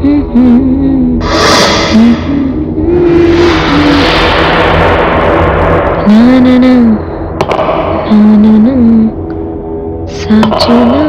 ना ना ना ना ना ना साजना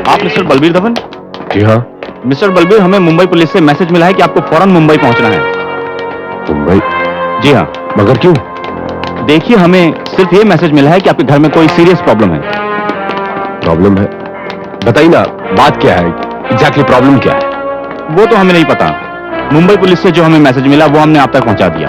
आप मिस्टर बलबीर धवन? जी हाँ। मिस्टर बलबीर, हमें मुंबई पुलिस से मैसेज मिला है कि आपको फौरन मुंबई पहुंचना है। मुंबई? जी हाँ। मगर क्यों? देखिए, हमें सिर्फ ये मैसेज मिला है कि आपके घर में कोई सीरियस प्रॉब्लम है। प्रॉब्लम है? बताइए ना, बात क्या है? एग्जैक्टली प्रॉब्लम क्या है? वो तो हमें नहीं पता। मुंबई पुलिस से जो हमें मैसेज मिला वो हमने आप तक पहुंचा दिया।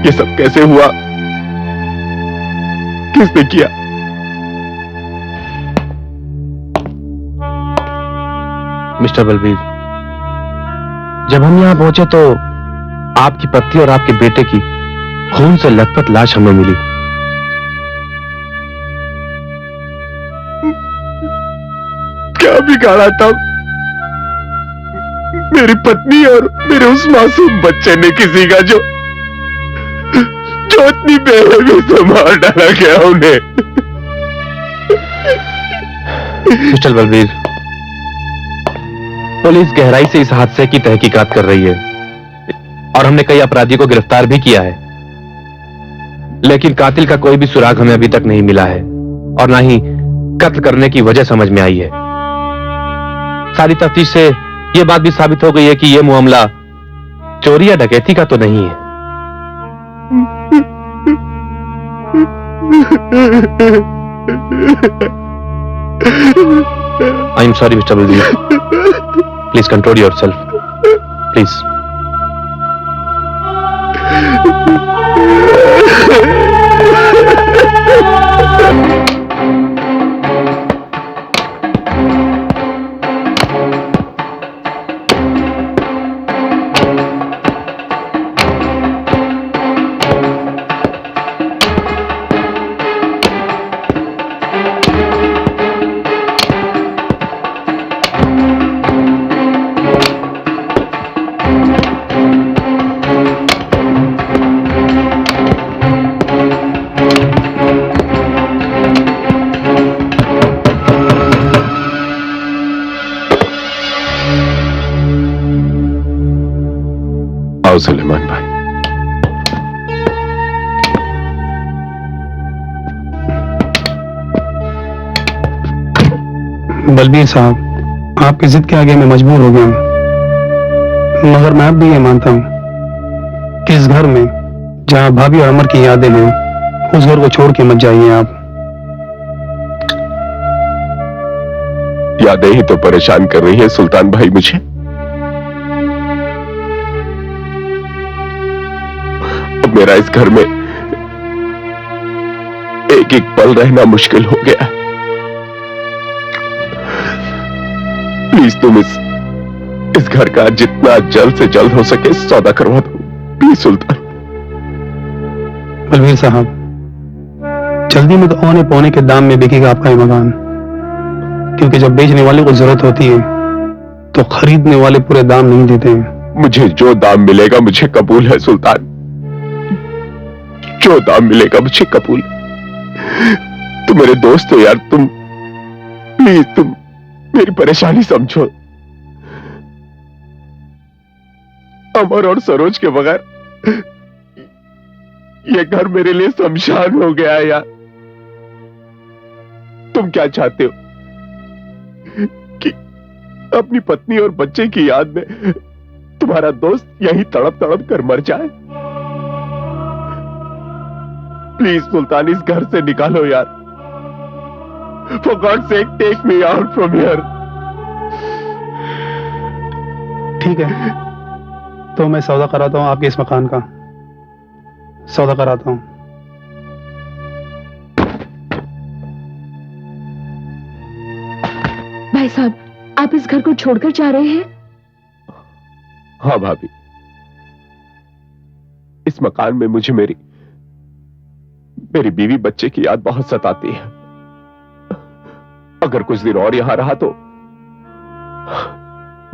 ये सब कैसे हुआ? किसने किया? मिस्टर बलबीर, जब हम यहां पहुंचे तो आपकी पत्नी और आपके बेटे की खून से लथपथ लाश हमें मिली। क्या बिगाड़ा था मेरी पत्नी और मेरे उस मासूम बच्चे ने किसी का, जो इतनी बेरहमी से मार डाला गया उन्हें। मिस्टर बलबीर, पुलिस गहराई से इस हादसे की तहकीकात कर रही है और हमने कई अपराधियों को गिरफ्तार भी किया है, लेकिन कातिल का कोई भी सुराग हमें अभी तक नहीं मिला है और ना ही कत्ल करने की वजह समझ में आई है। सारी तफ्तीश से यह बात भी साबित हो गई है कि यह मामला चोरी या डकैती का तो नहीं है। I am sorry mister Balbir, please control yourself, please. आओ सुलेमान भाई। बलबीर साहब, आपकी जिद के आगे मैं मजबूर हो गया हूं, मगर मैं अब भी ये मानता हूं कि इस घर में जहां भाभी और अमर की यादें हैं, उस घर को छोड़ के मत जाइए आप। यादें ही तो परेशान कर रही है सुल्तान भाई मुझे। अब मेरा इस घर में एक एक पल रहना मुश्किल हो गया है। प्लीज तुम इस घर का जितना जल्द से जल्द हो सके सौदा करवा दो, प्लीज सुल्तान। बलबीर साहब, जल्दी में तो औने पौने के दाम में बिकेगा आपका ये मकान, क्योंकि जब बेचने वाले को जरूरत होती है तो खरीदने वाले पूरे दाम नहीं देते हैं। मुझे जो दाम मिलेगा मुझे कबूल है सुल्तान, जो दाम मिलेगा मुझे कबूल। तुम मेरे दोस्त हो यार, तुम प्लीज तुम मेरी परेशानी समझो। अमर और सरोज के बगैर ये घर मेरे लिए शमशान हो गया है यार। तुम क्या चाहते हो कि अपनी पत्नी और बच्चे की याद में तुम्हारा दोस्त यहीं तड़प तड़प कर मर जाए? प्लीज सुल्तान, इस घर से निकालो यार। For God's sake, take me out from here. ठीक है, तो मैं सौदा कराता हूं आपके इस मकान का, सौदा कराता हूं। भाई साहब, आप इस घर को छोड़कर जा रहे हैं? हाँ भाभी, इस मकान में मुझे मेरी बीवी बच्चे की याद बहुत सताती है। अगर कुछ दिन और यहां रहा तो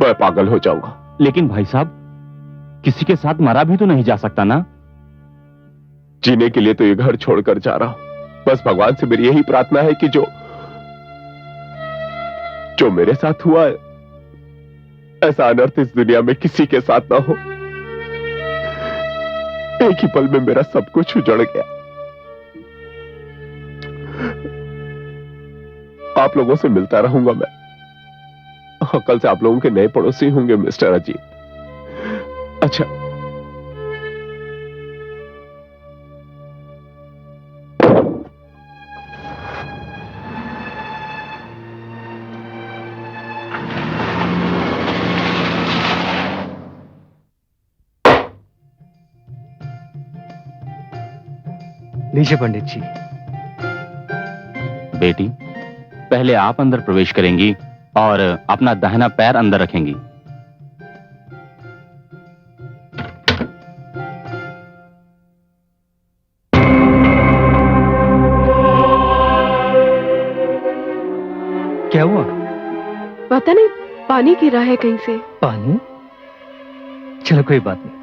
मैं पागल हो जाऊंगा। लेकिन भाई साहब, किसी के साथ मरा भी तो नहीं जा सकता ना। जीने के लिए तो ये घर छोड़कर जा रहा हूं। बस भगवान से मेरी यही प्रार्थना है कि जो मेरे साथ हुआ है, ऐसा अनर्थ इस दुनिया में किसी के साथ ना हो। एक ही पल में मेरा सब कुछ उजड़ गया। आप लोगों से मिलता रहूंगा मैं। कल से आप लोगों के नए पड़ोसी होंगे मिस्टर अजीत। अच्छा, लीजिए पंडित जी। बेटी, पहले आप अंदर प्रवेश करेंगी और अपना दाहिना पैर अंदर रखेंगी। क्या हुआ? पता नहीं, पानी गिरा है कहीं से। पानी? चलो कोई बात नहीं।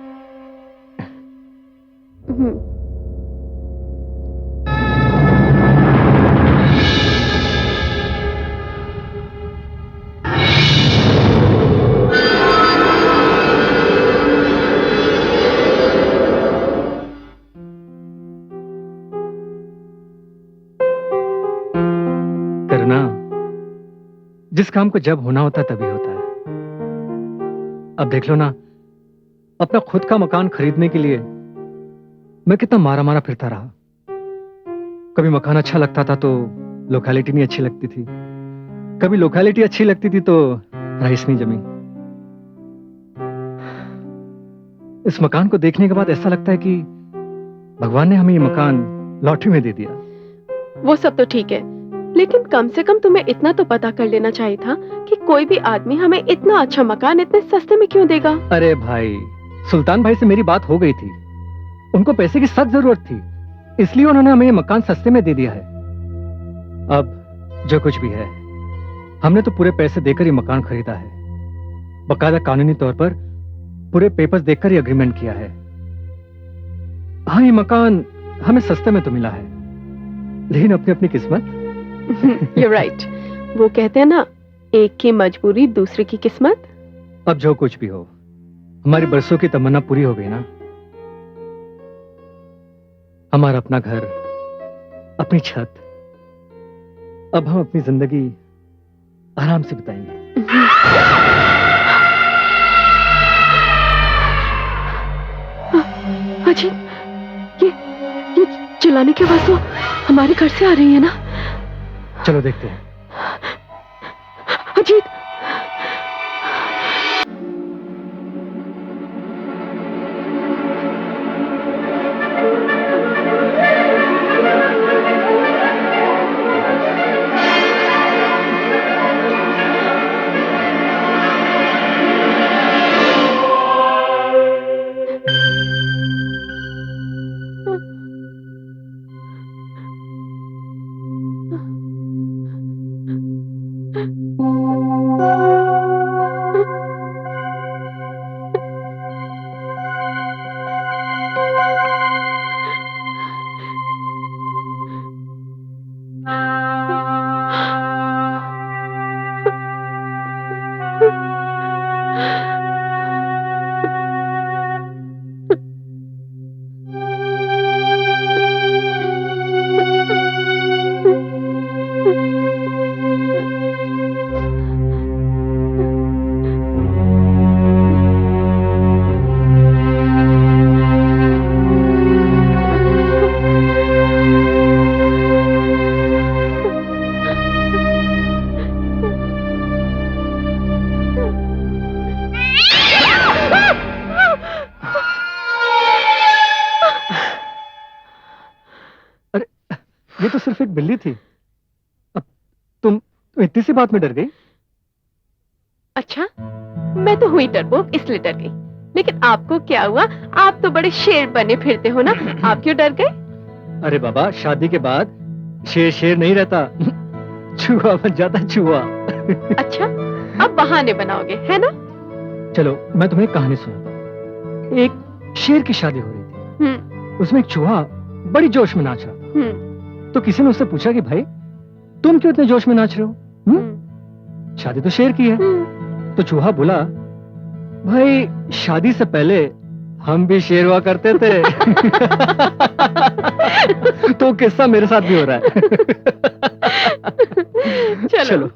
करना, जिस काम को जब होना होता तभी होता है। अब देख लो ना, अपना खुद का मकान खरीदने के लिए मैं कितना मारा मारा फिरता रहा। कभी मकान अच्छा लगता था तो लोकेलिटी नहीं अच्छी लगती थी, कभी लोकेलिटी अच्छी लगती थी तो प्राइस नहीं जमी। इस मकान को देखने के बाद ऐसा लगता है कि भगवान ने हमें ये मकान लॉटरी में दे दिया। वो सब तो ठीक है, लेकिन कम से कम तुम्हें इतना तो पता कर लेना चाहिए था कि कोई भी आदमी हमें इतना अच्छा मकान इतने सस्ते में क्यों देगा। अरे भाई, सुल्तान भाई से मेरी बात हो गई थी, उनको पैसे की सख्त जरूरत थी, इसलिए उन्होंने हमें ये मकान सस्ते में दे दिया है। अब जो कुछ भी है, हमने तो पूरे पैसे देकर ये मकान खरीदा है, बकायदा कानूनी तौर पर पूरे पेपर्स देखकर ही एग्रीमेंट किया है। हाँ, ये मकान हमें सस्ते में तो मिला है, लेकिन अपनी अपनी किस्मत। You're right. वो कहते हैं ना, एक की मजबूरी दूसरे की किस्मत। अब जो कुछ भी हो, हमारी बरसों की तमन्ना पूरी हो गई ना। हमारा अपना घर, अपनी छत, अब हम अपनी जिंदगी आराम से बिताएंगे। अजी, ये चिल्लाने की आवाज तो हमारे घर से आ रही है ना। चलो देखते हैं। अजीत, ये तो सिर्फ एक बिल्ली थी, अब तुम इतनी सी बात में डर गई? अच्छा, मैं तो हुई डरपोक इसलिए डर गई, लेकिन आपको क्या हुआ? आप तो बड़े शेर बने फिरते हो ना, आप क्यों डर गए? अरे बाबा, शादी के बाद शेर शेर नहीं रहता, चूहा बन जाता, चूहा। अच्छा, अब बहाने बनाओगे, है ना? चलो मैं तुम्हें एक कहानी सुनाता हूँ। एक शेर की शादी हो रही थी, उसमें एक चूहा बड़ी जोश में नाच रहा था। तो किसी ने उससे पूछा कि भाई तुम क्यों इतने जोश में नाच रहे हो? शादी तो शेर की है। तो चूहा बोला, भाई शादी से पहले हम भी शेर हुआ करते थे। तो किस्सा मेरे साथ भी हो रहा है। चलो।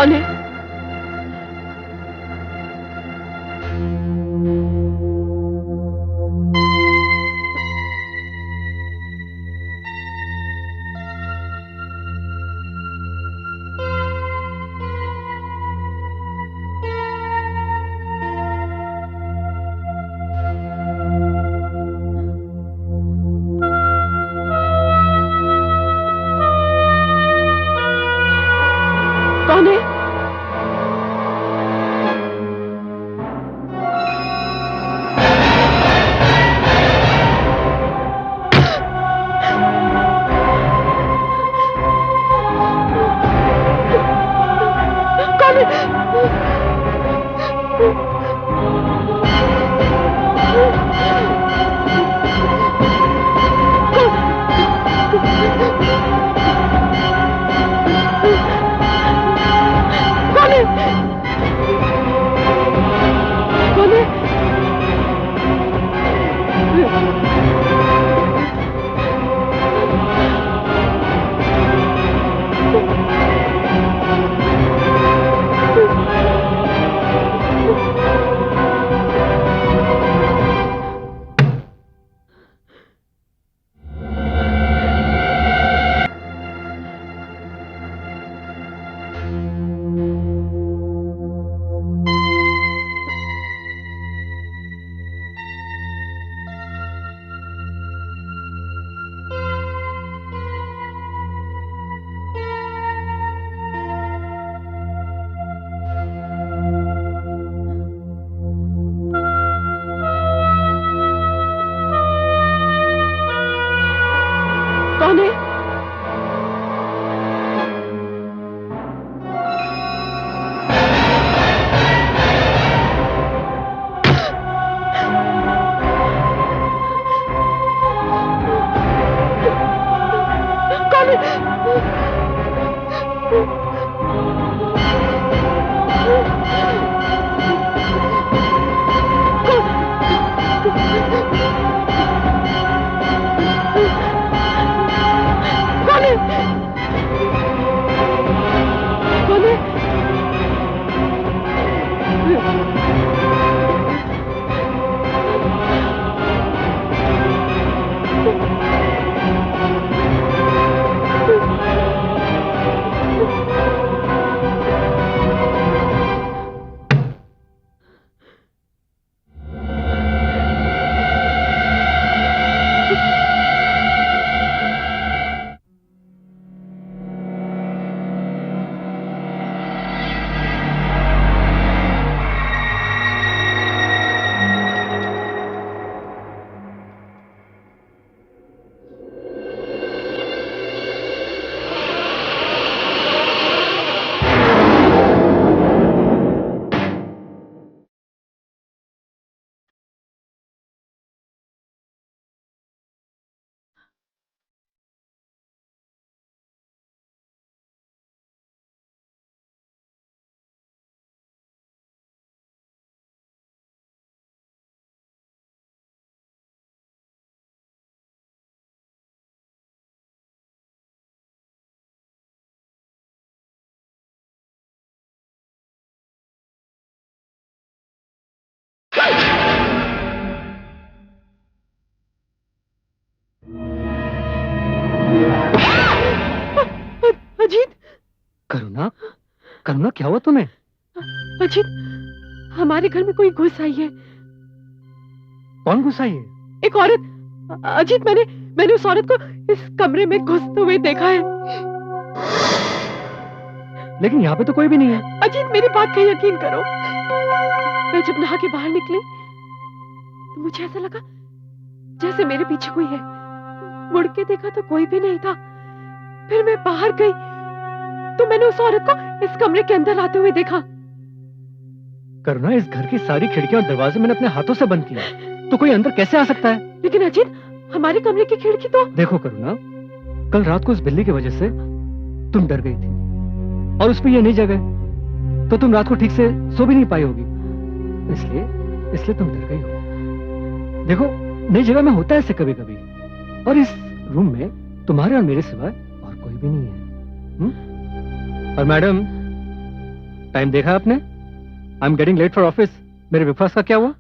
कौन है? कौन है? कौन है? कौन है? कौन है? कौन अजीत! करुणा, करुणा क्या हुआ तुम्हें? अजीत, हमारे घर में कोई घुस आई है। कौन घुस आई है? एक औरत। अजीत, मैंने उस औरत को इस कमरे में घुसते हुए देखा है। लेकिन यहाँ पे तो कोई भी नहीं है। अजीत, मेरी बात का यकीन करो। मैं जब नहा के बाहर निकली तो मुझे ऐसा लगा जैसे मेरे पीछे कोई है। मुड़ के देखा तो कोई भी नहीं था। फिर मैं बाहर गई तो मैंने उस औरत को इस कमरे के अंदर आते हुए देखा। करुणा, इस घर की सारी खिड़कियां और दरवाजे मैंने अपने हाथों से बंद किया, तो कोई अंदर कैसे आ सकता है? लेकिन अजीत, हमारे कमरे की खिड़की तो... देखो करुणा, कल रात को उस बिल्ली की वजह से तुम डर गई थी और उस पर यह नई जगह, तो तुम रात को ठीक से सो भी नहीं पाई होगी, इसलिए तुम डर गई हो। देखो, नई जगह में होता है ऐसे कभी कभी, और इस रूम में तुम्हारे और मेरे सिवाय और कोई भी नहीं है। और मैडम, टाइम देखा आपने? I am getting late for office. मेरे ब्रेकफास्ट का क्या हुआ?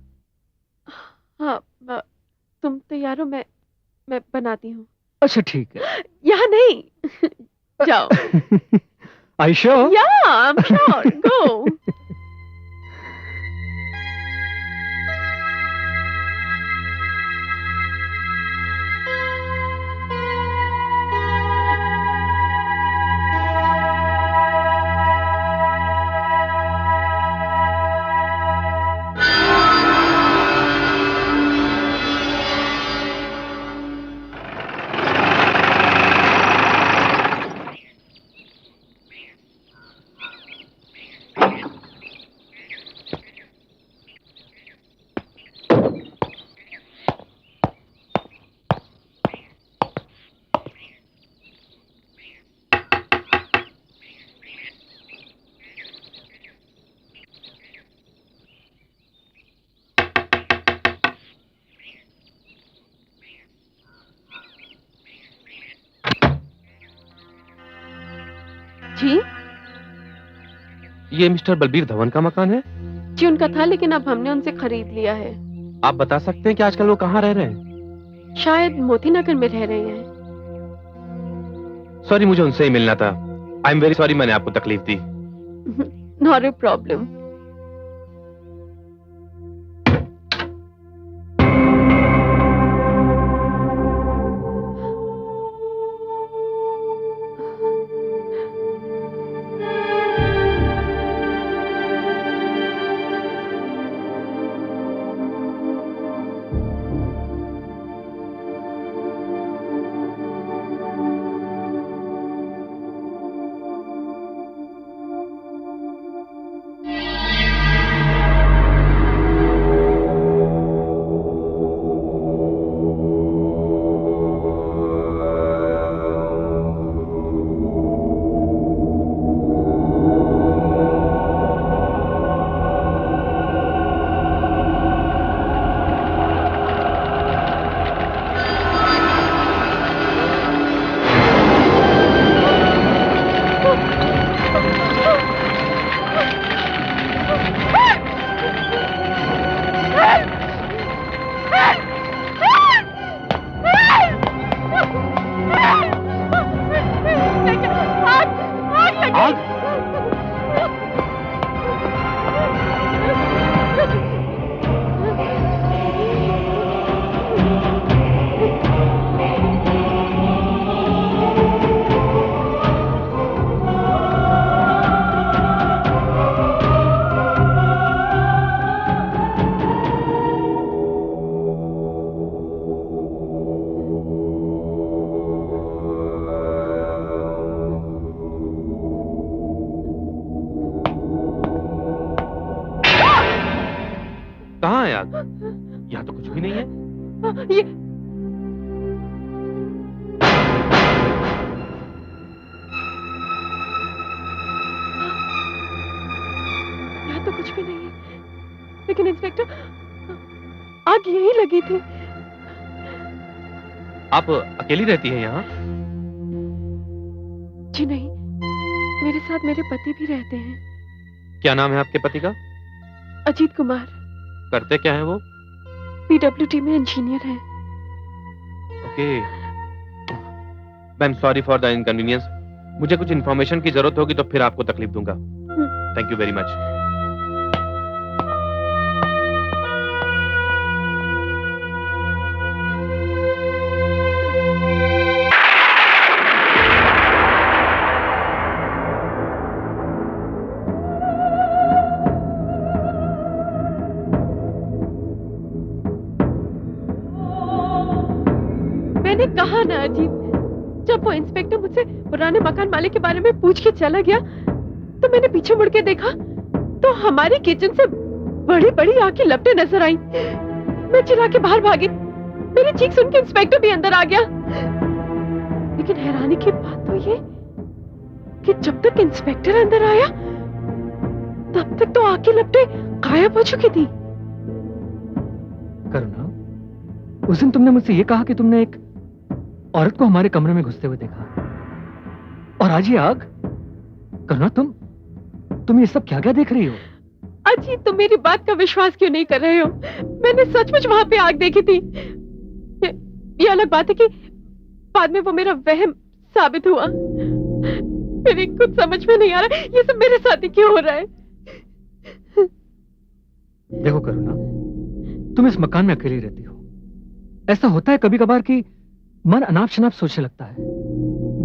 हाँ, तुम तैयार हो? मैं बनाती हूँ। अच्छा ठीक है। यहाँ नहीं। जाओ। I sure? या, आई एम श्योर। गो। जी ये मिस्टर बलबीर धवन का मकान है? जी, उनका था, लेकिन अब हमने उनसे खरीद लिया है। आप बता सकते हैं कि आजकल वो कहाँ रह रहे हैं? शायद मोती नगर में रह रहे हैं। सॉरी, मुझे उनसे ही मिलना था। आई एम वेरी सॉरी, मैंने आपको तकलीफ दी। Not a problem. कहाँ है आग? यहाँ तो कुछ भी नहीं है। ये यहाँ तो कुछ भी नहीं है, लेकिन इंस्पेक्टर, आग यहीं लगी थी। आप अकेली रहती हैं यहाँ? जी नहीं, मेरे साथ मेरे पति भी रहते हैं। क्या नाम है आपके पति का? अजीत कुमार। करते क्या है वो? PWD में इंजीनियर हैं। Okay, I am sorry for the inconvenience. मुझे कुछ इन्फॉर्मेशन की जरूरत होगी तो फिर आपको तकलीफ दूंगा। Thank you very much. मैंने कहा ना अजीत, जब वो इंस्पेक्टर मुझसे पुराने मकान मालिक के बारे में पूछ के चला गया तो मैंने पीछे मुड़ के देखा तो हमारी किचन से बड़ी बड़ी आग की लपटें नजर आई। मैं चिल्ला के बाहर भागी, मेरी चीख सुन के इंस्पेक्टर भी अंदर आ गया। लेकिन हैरानी की बात तो ये कि जब तक इंस्पेक्टर अंदर आया तब तक तो आग की लपटें गायब हो चुकी थी। करुणा, उस दिन तुमने मुझसे ये कहा कि तुमने एक औरत को हमारे कमरे में घुसते हुए देखा, और आज ये आग। करुणा, तुम ये सब क्या क्या देख रही हो? अजीत, तुम मेरी बात का विश्वास क्यों नहीं कर रहे हो? मैंने सचमुच वहां पे आग देखी थी। ये अलग बात है कि बाद में वो मेरा वहम साबित हुआ। मेरे कुछ समझ में नहीं आ रहा ये सब मेरे साथ ही क्यों हो रहा है। देखो करुणा, तुम इस मकान में अकेली रहती हो। ऐसा होता है कभी कभार कि मन अनाप शनाप सोचने लगता है,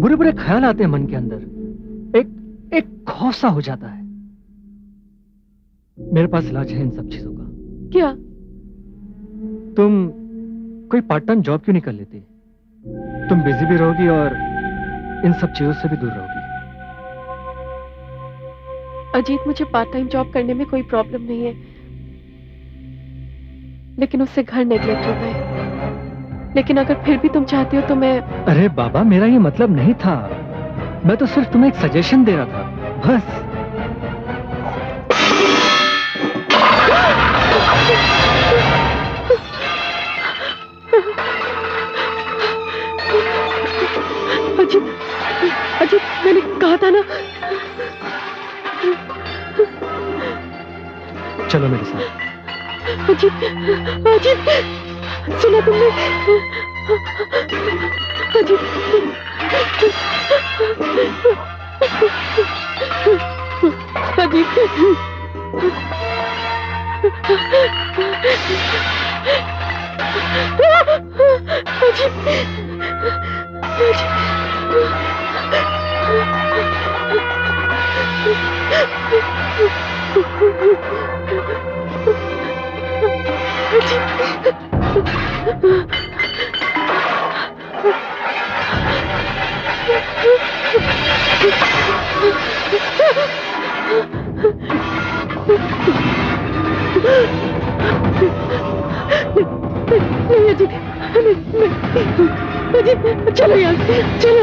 बुरे बुरे ख्याल आते हैं मन के अंदर, एक खौफ सा हो जाता है। मेरे पास इलाज है इन सब चीजों का। क्या? तुम कोई पार्ट टाइम जॉब क्यों नहीं कर लेती? तुम बिजी भी रहोगी और इन सब चीजों से भी दूर रहोगी। अजीत, मुझे पार्ट टाइम जॉब करने में कोई प्रॉब्लम नहीं है, लेकिन उससे घर नेगलेक्ट होता है। लेकिन अगर फिर भी तुम चाहती हो तो मैं... अरे बाबा, मेरा ये मतलब नहीं था। मैं तो सिर्फ तुम्हें एक सजेशन दे रहा था, बस। अजीत, अजीत, मैंने कहा था ना। चलो मेरे साथ। अजीत, अजीत, सुना तुमने? अजीत, नहीं अजीत, अजीत, चलो यहाँ से, चलो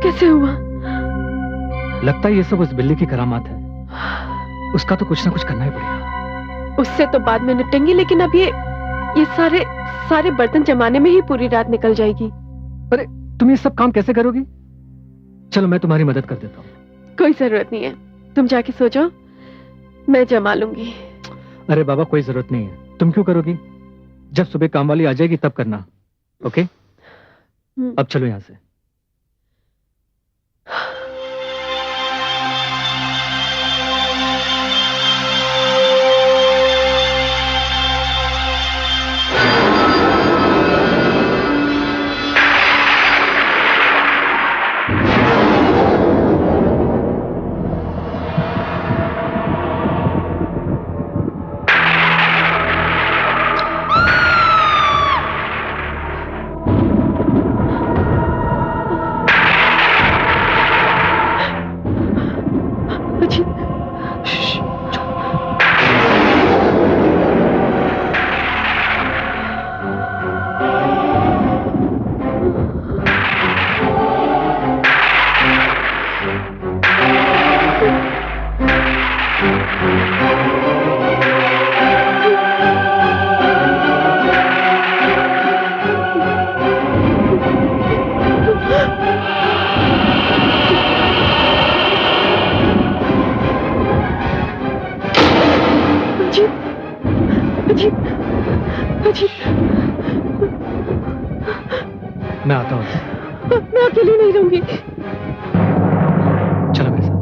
कैसे हुआ? लगता है ये सब उस बिल्ली की करामात है। उसका तो कुछ ना कुछ करना ही पड़ेगा। उससे तो बाद में निपटेंगे, लेकिन अब ये सारे बर्तन जमाने में ही पूरी रात निकल जाएगी। अरे तुम ये सब काम कैसे करोगी? चलो मैं तुम्हारी मदद कर देता हूँ। कोई जरूरत नहीं है, तुम जाके सो जाओ, मैं जमा लूंगी। अरे बाबा, कोई जरूरत नहीं है। तुम क्यों करोगी? जब सुबह काम वाली आ जाएगी तब करना, ओके? अब चलो यहाँ से। मैं आता हूँ। मैं अकेली नहीं रहूंगी। चलो मेरे साथ।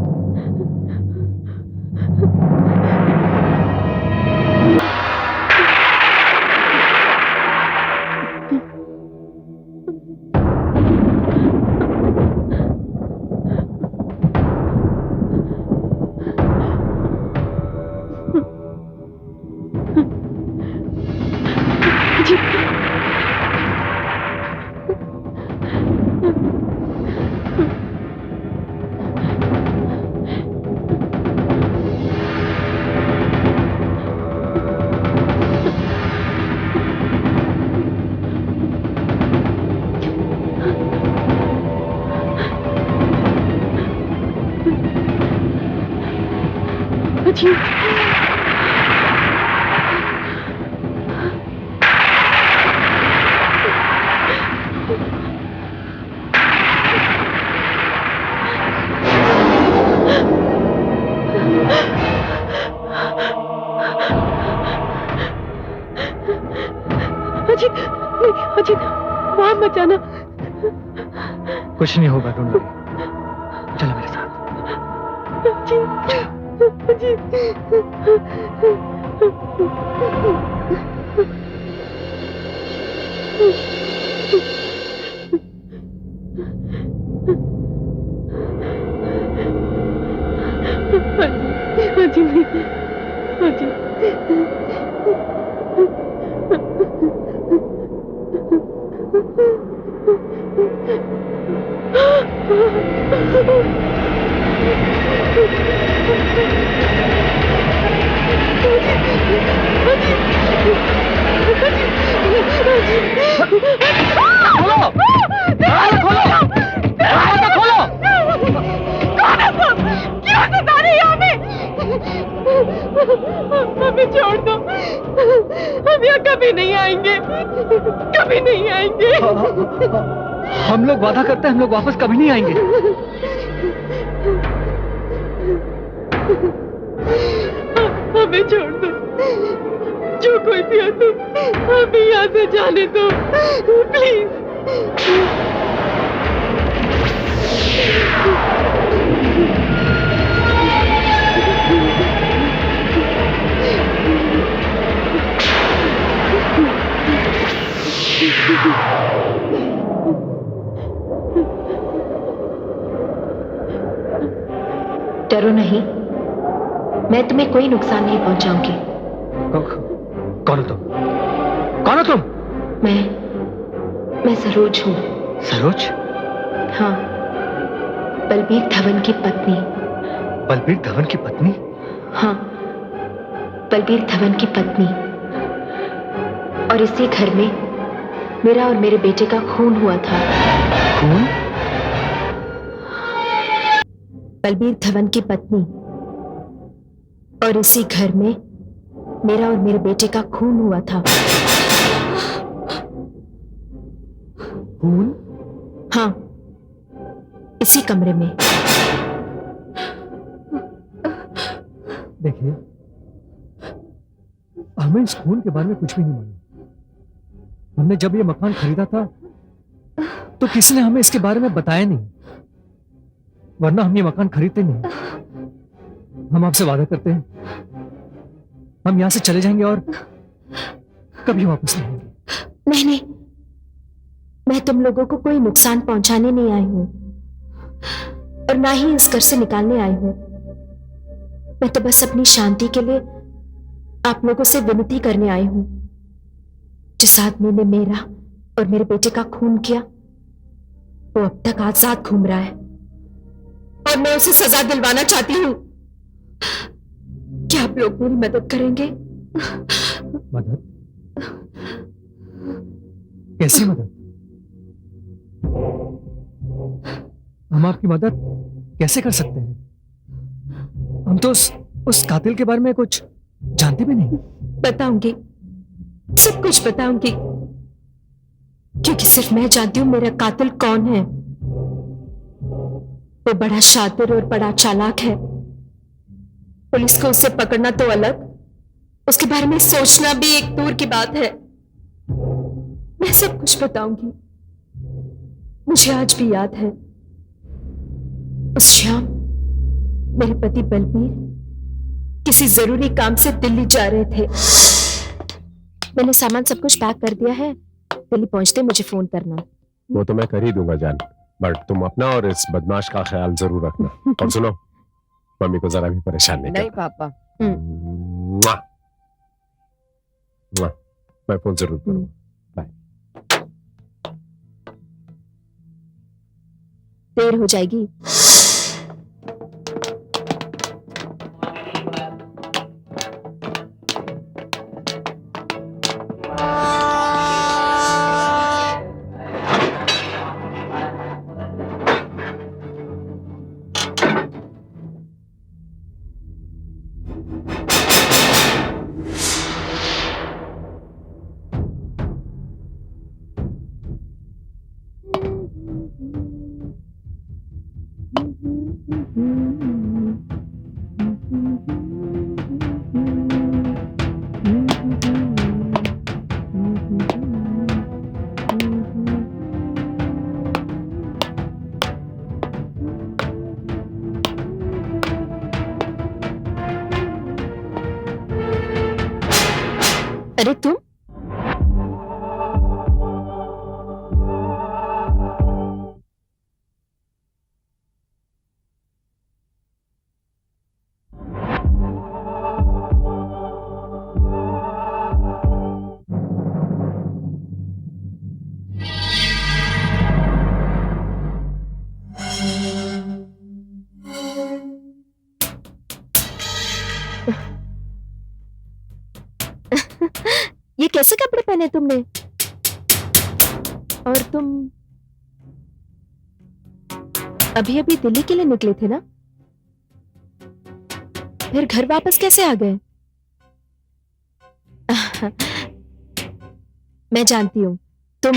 अजी अजीत नहीं अजीत वहां मत जाना कुछ नहीं होगा डोंट वरी चलो मेरे साथ अजीत अजीत नहीं अजीत हमें छोड़ दो हम यहाँ कभी नहीं आएंगे कभी नहीं आएंगे हम लोग वादा करते हैं हम लोग वापस कभी नहीं आएंगे हमें छोड़ दो जो कोई भी हो तुम हमें यहाँ से जाने दो प्लीज डरो नहीं, मैं तुम्हें कोई नुकसान नहीं पहुंचाऊंगी। कौन हो तुम? कौन हो तुम? मैं सरोज हूं। सरोज? हाँ, बलबीर धवन की पत्नी। बलबीर धवन की पत्नी? हाँ, बलबीर धवन की पत्नी। और इसी घर में मेरा और मेरे बेटे का खून हुआ था। खून? बलबीर धवन की पत्नी और इसी घर में मेरा और मेरे बेटे का खून हुआ था। खून? हाँ, इसी कमरे में। देखिए, हमें इस खून के बारे में कुछ भी नहीं मालूम। हमने जब ये मकान खरीदा था तो किसी ने हमें इसके बारे में बताया नहीं, वरना हम ये मकान खरीदते नहीं। हम आपसे वादा करते हैं हम यहां से चले जाएंगे और कभी वापस नहीं आएंगे। नहीं नहीं, मैं तुम लोगों को कोई नुकसान पहुंचाने नहीं आई हूं और ना ही इस घर से निकालने आई हूं। मैं तो बस अपनी शांति के लिए आप लोगों से विनती करने आई हूं। जिस आदमी ने मेरा और मेरे बेटे का खून किया वो अब तक आजाद घूम रहा है और मैं उसे सजा दिलवाना चाहती हूं। क्या आप लोग मेरी मदद करेंगे? मदद? कैसी मदद? हम आपकी मदद कैसे कर सकते हैं? हम तो उस कातिल के बारे में कुछ जानते भी नहीं। बताऊंगी, सब कुछ बताऊंगी, क्योंकि सिर्फ मैं जानती हूं मेरा कातिल कौन है। वो बड़ा शातिर और बड़ा चालाक है। पुलिस को उसे पकड़ना तो अलग, उसके बारे में सोचना भी एक दूर की बात है। मैं सब कुछ बताऊंगी। मुझे आज भी याद है उस शाम मेरे पति बलबीर किसी जरूरी काम से दिल्ली जा रहे थे। मैंने सामान सब कुछ पैक कर दिया है, दिल्ली पहुंचते मुझे फोन करना। वो तो मैं कर ही दूंगा जान, बट तुम अपना और इस बदमाश का ख्याल जरूर रखना। और सुनो, मम्मी को जरा भी परेशान नहीं नहीं करना। पापा। मुआ। मुआ। मैं फोन जरूर करूंगा। बाय। देर हो जाएगी। अरे तुम ये कैसे कपड़े पहने तुमने? और तुम अभी अभी दिल्ली के लिए निकले थे ना? फिर घर वापस कैसे आ गए? मैं जानती हूं तुम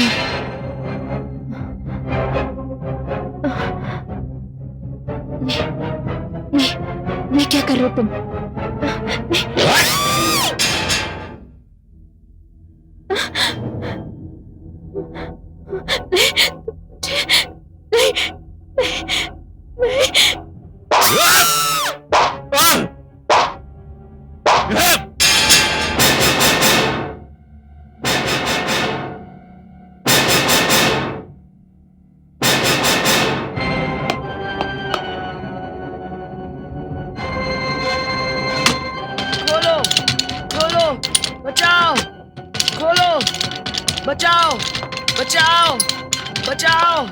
ये क्या कर रहे हो तुम? खोलो खोलो बचाओ खोलो बचाओ बचाओ बचाओ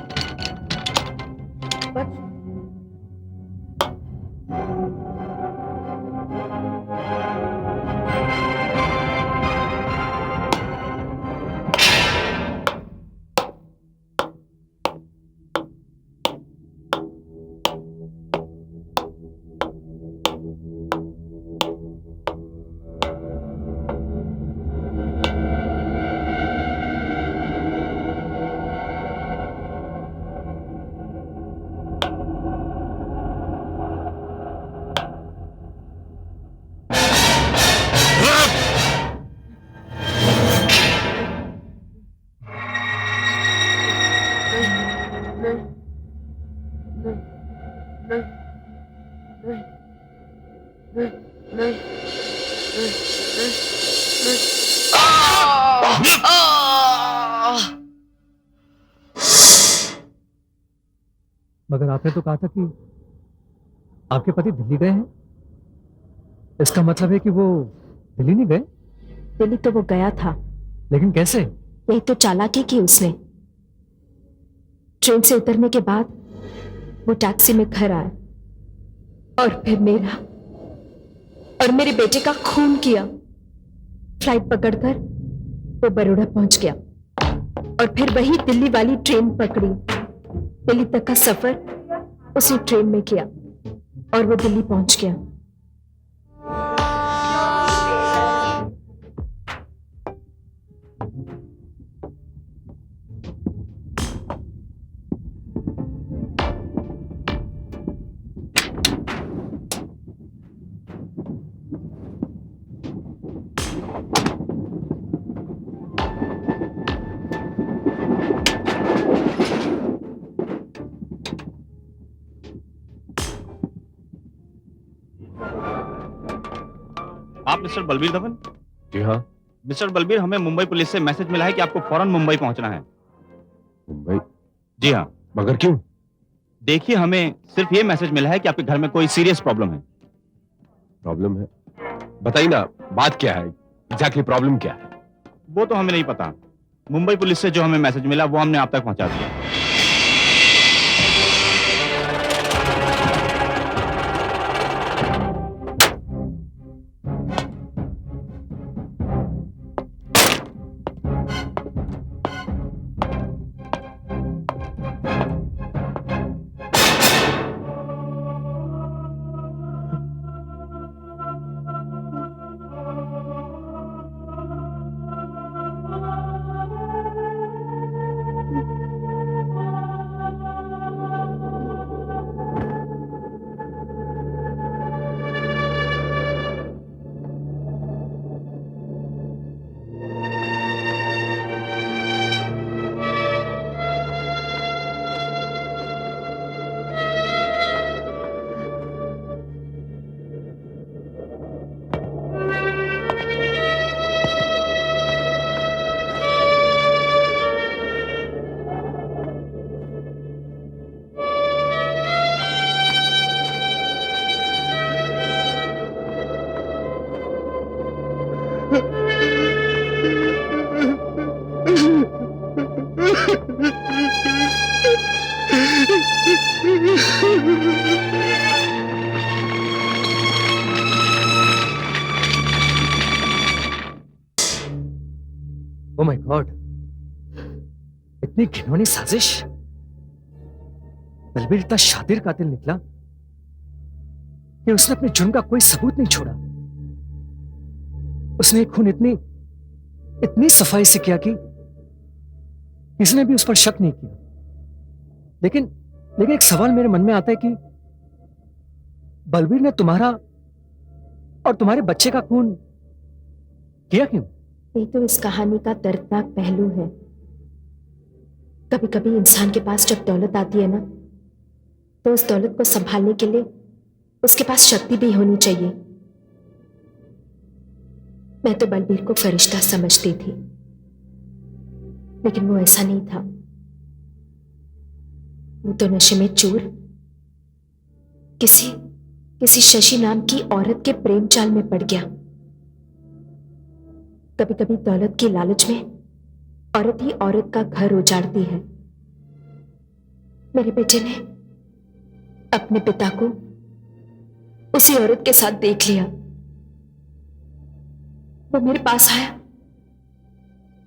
मगर आपने तो कहा था कि आपके पति दिल्ली गए हैं। इसका मतलब है कि वो दिल्ली नहीं गए। दिल्ली तो वो गया था, लेकिन कैसे? यही तो चालाकी की उसने। ट्रेन से उतरने के बाद वो टैक्सी में घर आया और फिर मेरा और मेरे बेटे का खून किया। फ्लाइट पकड़कर वो बड़ौदा पहुंच गया और फिर वही दिल्ली वाली ट्रेन पकड़ी। दिल्ली तक का सफर उसी ट्रेन में किया और वो दिल्ली पहुंच गया। आप मिस्टर बलबीर धवन? जी हाँ। मिस्टर बलबीर, हमें मुंबई पुलिस से मैसेज मिला है कि आपको फौरन मुंबई पहुंचना है। मुंबई? जी हाँ। मगर क्यों? देखिए, हमें सिर्फ ये मैसेज मिला है कि आपके घर में कोई सीरियस प्रॉब्लम है। प्रॉब्लम है? बताइए ना, बात क्या है? एग्जैक्टली प्रॉब्लम क्या है? वो तो हमें नहीं पता। मुंबई पुलिस से जो हमें मैसेज मिला वो हमने आप तक पहुंचा दिया। ओह माय गॉड, इतनी घिनौनी साजिश। बलबीर इतना शातिर कातिल निकला कि उसने अपने जुर्म का कोई सबूत नहीं छोड़ा। उसने एक खून इतनी सफाई से किया कि किसी ने भी उस पर शक नहीं किया। लेकिन एक सवाल मेरे मन में आता है कि बलबीर ने तुम्हारा और तुम्हारे बच्चे का खून किया क्यों? यही तो इस कहानी का दर्दनाक पहलू है। कभी कभी इंसान के पास जब दौलत आती है ना, तो उस दौलत को संभालने के लिए उसके पास शक्ति भी होनी चाहिए। मैं तो बलबीर को फरिश्ता समझती थी, लेकिन वो ऐसा नहीं था। वो तो नशे में चूर किसी शशि नाम की औरत के प्रेम जाल में पड़ गया। कभी कभी दौलत की लालच में औरत ही औरत का घर उजाड़ती है। मेरे बेटे ने अपने पिता को उसी औरत के साथ देख लिया। वो मेरे पास आया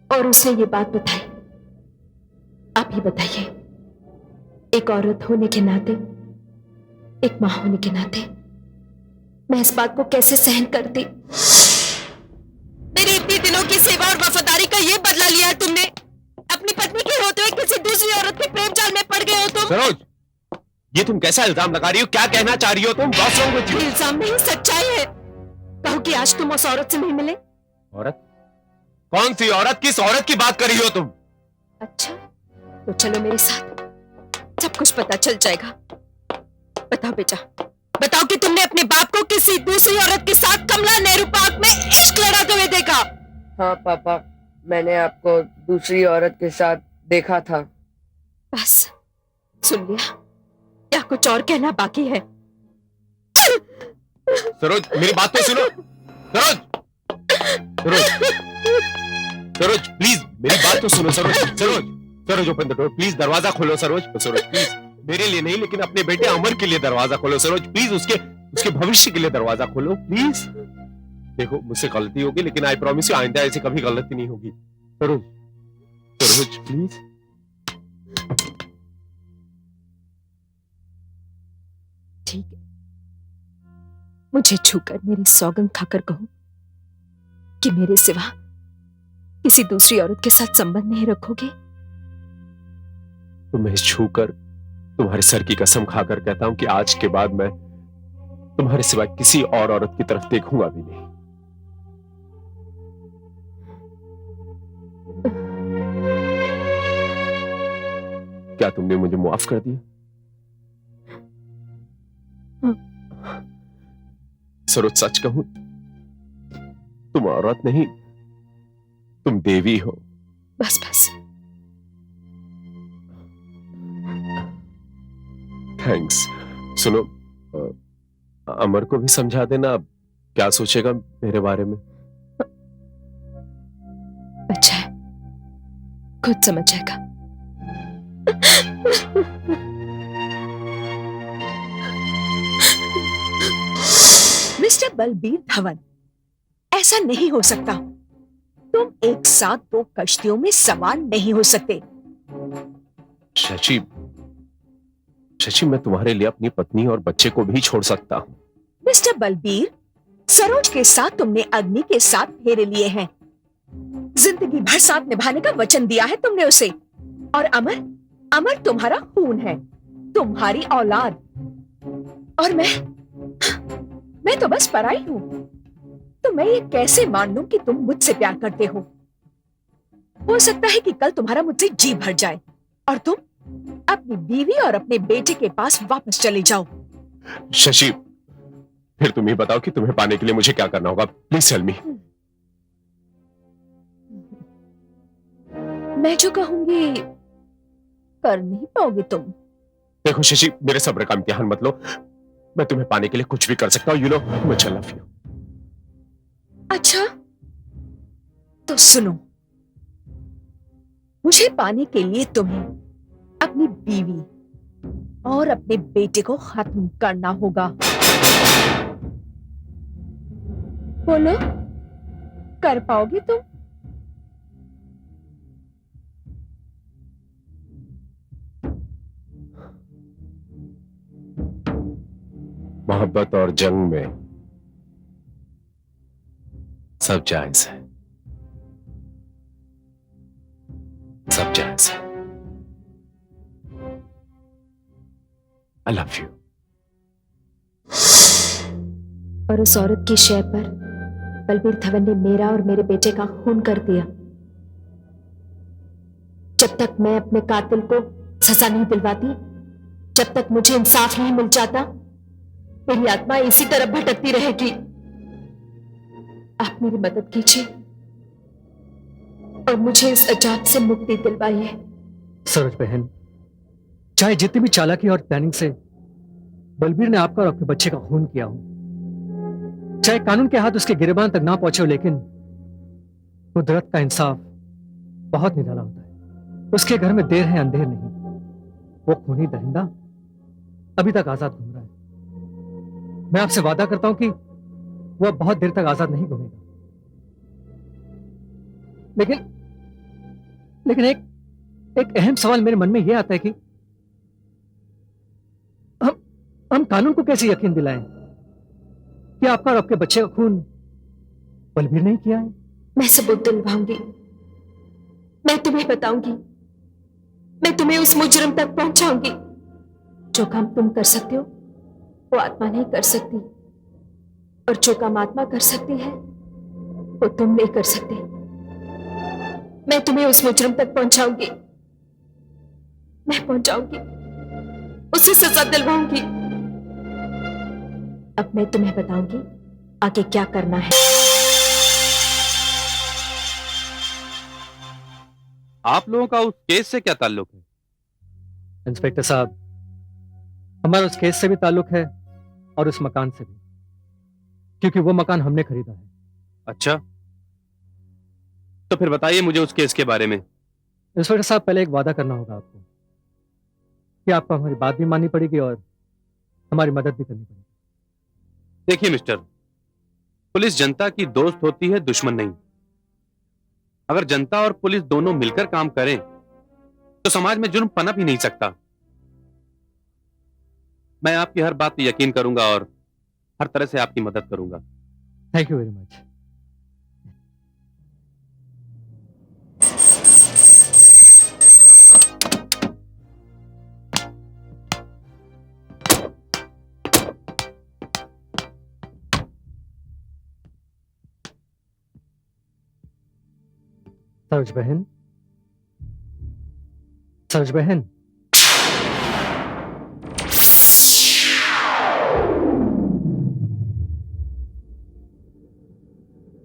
और उसने ये बात बताई। आप ही बताइए, एक औरत होने के नाते, एक मां होने के नाते मैं इस बात को कैसे सहन करती? मेरी इतनी दिनों की सेवा और वफादारी का ये बदला लिया तुमने। अपनी पत्नी के होते हुए किसी दूसरी औरत के प्रेम जाल में पड़ गए हो तुम। सरोज, ये तुम कैसा इल्जाम लगा रही हो? क्या कहना चाह रही हो तुम? What's wrong with you? इल्जाम नहीं, सच्चाई है। कहो कि आज तुम उस औरत से नहीं मिले। औरत? कौन सी औरत? किस औरत की बात कर रही हो तुम? अच्छा, तो चलो मेरे साथ, सब कुछ पता चल जाएगा। बताओ बेटा, बताओ कि तुमने अपने बाप को किसी दूसरी औरत के साथ कमला नेहरू पार्क में इश्क लड़ाते हुए देखा? हाँ पापा, मैंने आपको दूसरी औरत के साथ देखा था। बस सुन लिया, क्या कुछ और कहना बाकी है? सरोज, मेरी बात तो सुनो। सरोज, सरोज, सरोज प्लीज मेरी बात तो सुनो। Saroj, Saroj, Saroj open the door please. दरवाजा खोलो सरोज। सरोज प्लीज, मेरे लिए नहीं लेकिन अपने बेटे अमर के लिए दरवाजा खोलो। सरोज प्लीज, उसके भविष्य के लिए दरवाजा खोलो प्लीज। देखो, मुझसे गलती होगी लेकिन आई प्रॉमिस यू आइंदा ऐसी कभी गलती नहीं होगी। सरोज, सरोज प्लीज। ठीक है, मुझे छूकर मेरी सौगंध खाकर कहो कि मेरे सिवा किसी दूसरी औरत के साथ संबंध नहीं रखोगे। तुम्हें छूकर तुम्हारे सर की कसम खाकर कहता हूं कि आज के बाद मैं तुम्हारे सिवा किसी और औरत की तरफ देखूंगा भी नहीं। क्या तुमने मुझे माफ कर दिया? सरोज, सच कहूं, तुम औरत नहीं, तुम देवी हो। बस बस, थैंक्स। सुनो, अमर को भी समझा देना, अब क्या सोचेगा मेरे बारे में। अच्छा है, खुद समझ जाएगा। मिस्टर बलबीर धवन, ऐसा नहीं हो सकता। तुम एक साथ दो कश्तियों में सवार नहीं हो सकते। शशि, मैं तुम्हारे लिए अपनी पत्नी और बच्चे को भी छोड़ सकता हूँ। मिस्टर बलबीर, सरोज के साथ तुमने अग्नि के साथ फेरे लिए हैं। जिंदगी भर साथ निभाने का वचन दिया है तुमने उसे। और अमर तुम्हारा खून है, तुम्हारी औलाद। और मैं तो बस पराई हूँ। तो मैं ये कैसे मान लूं कि तुम मुझसे प्यार करते हो? हो सकता है कि कल तुम्हारा मुझसे जी भर जाए और तुम अपनी बीवी और अपने बेटे के पास वापस चले जाओ। शशि, फिर तुम ही बताओ कि तुम्हें पाने के लिए मुझे क्या करना होगा। Please tell me. मैं जो कहूंगी कर नहीं पाओगे तुम। देखो शशि, मेरे सब्र का इम्तिहान मत लो। मैं तुम्हें पाने के लिए कुछ भी कर सकता हूँ। यू नो, मुझे लव यू। अच्छा, तो सुनो, मुझे पाने के लिए तुम्हें अपनी बीवी, और अपने बेटे को खत्म करना होगा। बोलो, कर पाओगे तुम? मोहब्बत और जंग में सब जायज है, सब जायज है। I love you. और उस औरत की शय पर बलबीर धवन ने मेरा और मेरे बेटे का खून कर दिया। जब तक मैं अपने कातिल को सजा नहीं दिलवाती, जब तक मुझे इंसाफ नहीं मिल जाता, मेरी आत्मा इसी तरह भटकती रहेगी। आप मेरी मदद कीजिए और मुझे इस अजाब से मुक्ति दिलवाइए। सरोज बहन, चाहे जितनी भी चालाकी और प्लानिंग से बलबीर ने आपका और आपके बच्चे का खून किया हो, चाहे कानून के हाथ उसके गिरबान तक ना पहुंचे हो, लेकिन कुदरत का इंसाफ बहुत निराला होता है। उसके घर में देर है अंधेर नहीं। वो खूनी दरिंदा अभी तक आजाद घूम रहा है। मैं आपसे वादा करता हूं कि वह बहुत देर तक आजाद नहीं घूमेगा। लेकिन एक अहम सवाल मेरे मन में यह आता है कि हम कानून को कैसे यकीन दिलाएं कि आपका और आपके बच्चे का खून बलबीर नहीं किया है? मैं सबूत दिलवाऊंगी, मैं तुम्हें बताऊंगी, मैं तुम्हें उस मुजरिम तक पहुंचाऊंगी। जो काम तुम कर सकते हो वो आत्मा नहीं कर सकती, और जो काम आत्मा कर सकती है वो तुम नहीं कर सकते। मैं तुम्हें उस मुजरिम तक पहुंचाऊंगी, मैं पहुंचाऊंगी, उसे सजा दिलवाऊंगी। अब मैं तुम्हें बताऊंगी आगे क्या करना है। आप लोगों का उस केस से क्या ताल्लुक है? इंस्पेक्टर साहब, हमारा उस केस से भी ताल्लुक है और उस मकान से भी, क्योंकि वो मकान हमने खरीदा है। अच्छा, तो फिर बताइए मुझे उस केस के बारे में। इंस्पेक्टर साहब, पहले एक वादा करना होगा आपको कि आपको हमारी बात भी माननी पड़ेगी और हमारी मदद भी करनी पड़ेगी। देखिए मिस्टर, पुलिस जनता की दोस्त होती है, दुश्मन नहीं। अगर जनता और पुलिस दोनों मिलकर काम करें तो समाज में जुर्म पनप ही नहीं सकता। मैं आपकी हर बात पे यकीन करूंगा और हर तरह से आपकी मदद करूंगा। Thank you very much. Saroj बहन, सरोज बहन,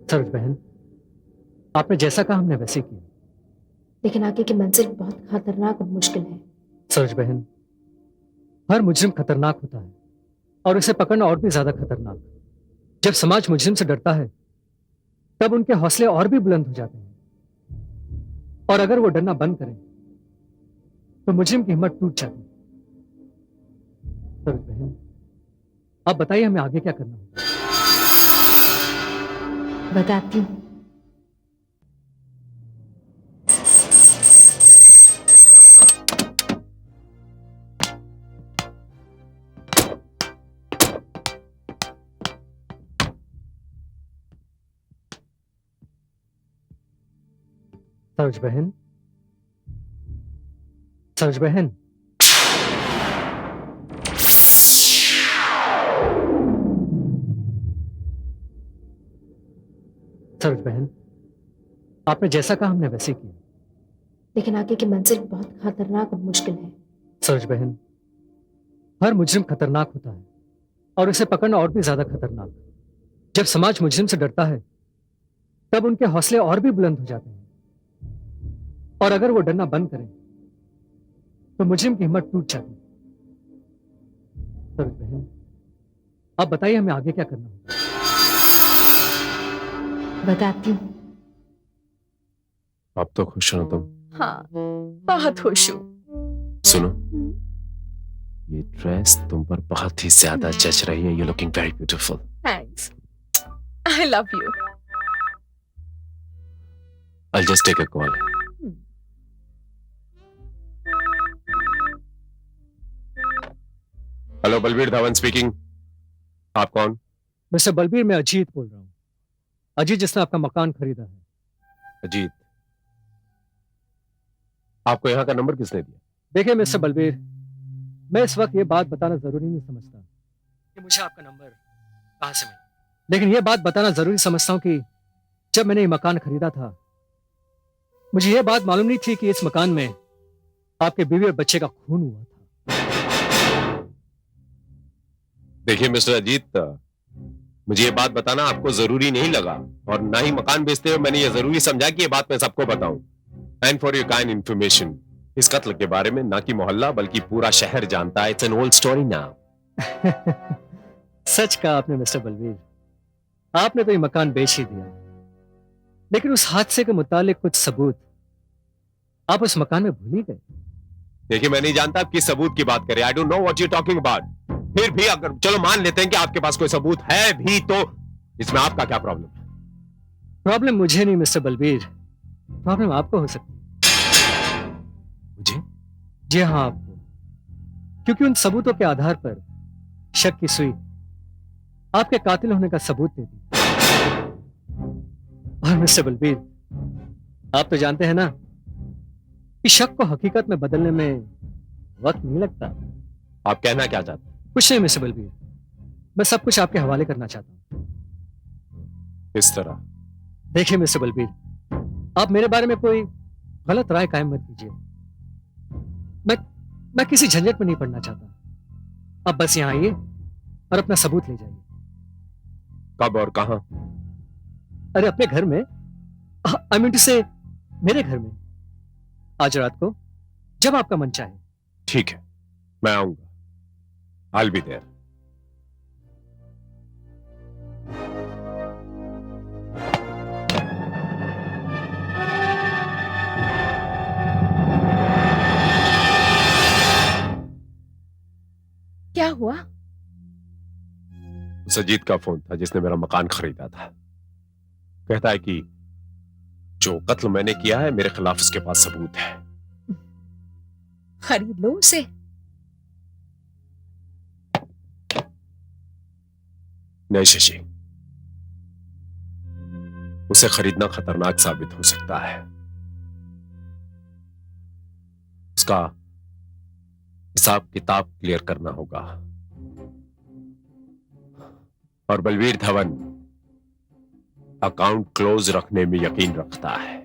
सरोज बहन, आपने जैसा कहा हमने वैसे किया। लेकिन आगे की मंजिल बहुत खतरनाक और मुश्किल है। सरोज बहन, हर मुजरिम खतरनाक होता है और उसे पकड़ना और भी ज्यादा खतरनाक। जब समाज मुजरिम से डरता है तब उनके हौसले और भी बुलंद हो जाते हैं, और अगर वो डरना बंद करें तो मुजरिम की हिम्मत टूट जाती है। सरोज बहन, आप बताइए हमें आगे क्या करना होगा? बताती हूँ। सरोज बहन, सरोज बहन, सरोज बहन, आपने जैसा कहा हमने वैसे किया। लेकिन आगे की मंजिल बहुत खतरनाक और मुश्किल है। सरोज बहन, हर मुजरिम खतरनाक होता है और उसे पकड़ना और भी ज्यादा खतरनाक। जब समाज मुजरिम से डरता है तब उनके हौसले और भी बुलंद हो जाते हैं, और अगर वो डरना बंद करें तो मुजरिम की हिम्मत टूट जाती है। सरोज बहन, आप बताइए हमें आगे क्या करना होगा? बताती हूँ। अब तो खुश हो तुम? हाँ, बहुत खुश हूँ। सुनो, हम्म। सुनो, हाँ, सुनो, ये ड्रेस तुम पर बहुत ही ज्यादा जच रही है। You looking very beautiful. Thanks. I love you. I'll just take a call. Hello Balbir Dhawan speaking. आप कौन? मिस्टर बलबीर, मैं अजीत बोल रहा हूँ। अजीत जिसने आपका मकान खरीदा है। अजीत, आपको यहाँ का नंबर किसने दिया? देखिए मिस्टर बलबीर, मैं इस वक्त ये बात बताना जरूरी नहीं समझता कि मुझे आपका नंबर कहाँ से मिला, लेकिन ये बात बताना जरूरी समझता हूँ कि जब मैंने ये मकान खरीदा था, मुझे ये बात मालूम नहीं थी कि इस मकान में आपके बीवी और बच्चे का खून हुआ था। देखिए मिस्टर अजीत, मुझे ये बात बताना आपको जरूरी नहीं लगा और ना ही मकान बेचते हुए मैंने ये जरूरी समझा कि ये बात मैं सबको बताऊं। And for your kind information, इस कत्ल के बारे में ना कि मोहल्ला बल्कि पूरा शहर जानता है। It's an old story now. सच कहा आपने मिस्टर बलबीर, आपने तो ये मकान बेच ही दिया, लेकिन उस हादसे के मुतालिक कुछ सबूत आप उस मकान में भूल ही गए। देखिए मैं नहीं जानता आप किस सबूत की बात करें। I don't know what you talking about. फिर भी अगर चलो मान लेते हैं कि आपके पास कोई सबूत है भी, तो इसमें आपका क्या प्रॉब्लम है? प्रॉब्लम मुझे नहीं मिस्टर बलबीर, प्रॉब्लम आपको हो सकती है। मुझे? जी हाँ, आपको, क्योंकि उन सबूतों के आधार पर शक की सुई आपके कातिल होने का सबूत दे दी। और मिस्टर बलबीर, आप तो जानते हैं ना कि शक को हकीकत में बदलने में वक्त नहीं लगता। आप कहना क्या चाहते हैं? कुछ नहीं मिस्टर बलबीर, मैं सब कुछ आपके हवाले करना चाहता हूँ। इस तरह? देखिए मिस्टर बलबीर, आप मेरे बारे में कोई गलत राय कायम मत कीजिए। मैं किसी झंझट में नहीं पड़ना चाहता। आप बस यहाँ आइए और अपना सबूत ले जाइए। कब और कहां? अरे अपने घर में, आई मीन टू से मेरे घर में, आज रात को जब आपका मन चाहे। ठीक है, मैं आऊंगा। I'll be there. क्या हुआ? उस अजीत का फोन था जिसने मेरा मकान खरीदा था। कहता है कि जो कत्ल मैंने किया है मेरे खिलाफ उसके पास सबूत है। खरीद लो उसे। नहीं शशि, उसे खरीदना खतरनाक साबित हो सकता है। उसका हिसाब किताब क्लियर करना होगा। और बलवीर धवन अकाउंट क्लोज रखने में यकीन रखता है।